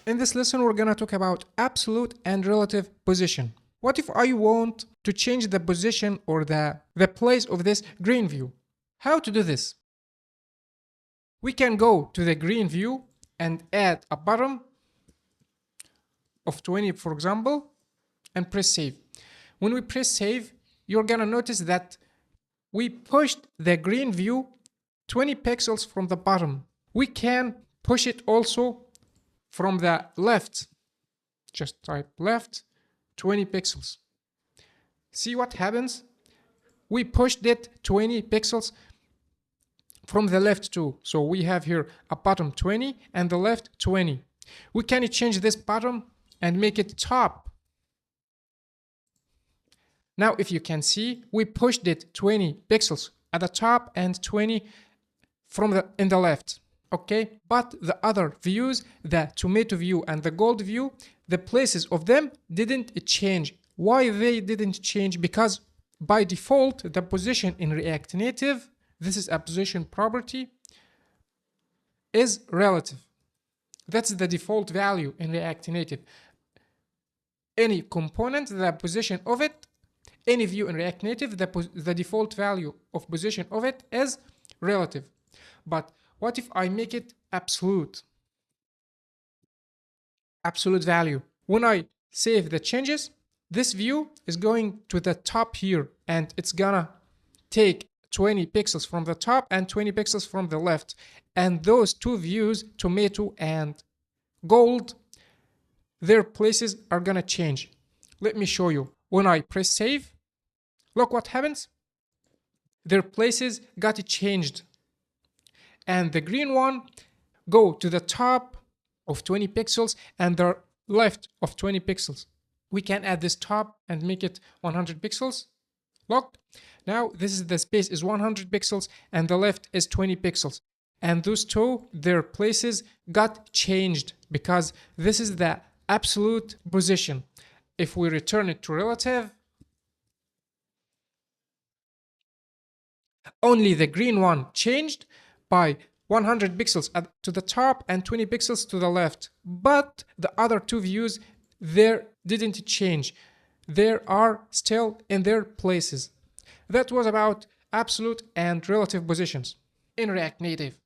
In this lesson, we're gonna talk about absolute and relative position. What if I want to change the position or the place of this green view? How to do this? We can go to the green view and add a bottom of 20, for example, and press save. When we press save, you're gonna notice that we pushed the green view 20 pixels from the bottom. We can push it also from the left. Just type left 20 pixels. See what happens? We pushed it 20 pixels from the left too. So we have here a bottom 20 and the left 20. We can change this bottom and make it top. Now if you can see, we pushed it 20 pixels at the top and 20 in the left. Okay, but the other views, the tomato view and the gold view, the places of them didn't change. Why they didn't change? Because by default, the position in React Native, this is a position property, is relative. That's the default value in React Native. Any component, the position of it, any view in React Native, the default value of position of it is relative. But what if I make it absolute? Absolute value. When I save the changes, this view is going to the top here and it's gonna take 20 pixels from the top and 20 pixels from the left. And those two views, tomato and gold, their places are gonna change. Let me show you. When I press save, look what happens. Their places got changed. And the green one go to the top of 20 pixels and the left of 20 pixels. We can add this top and make it 100 pixels. Look, now this is the space is 100 pixels and the left is 20 pixels. And those two, their places got changed because this is the absolute position. If we return it to relative, only the green one changed by 100 pixels to the top and 20 pixels to the left. But the other two views, there didn't change. They are still in their places. That was about absolute and relative positions in React Native.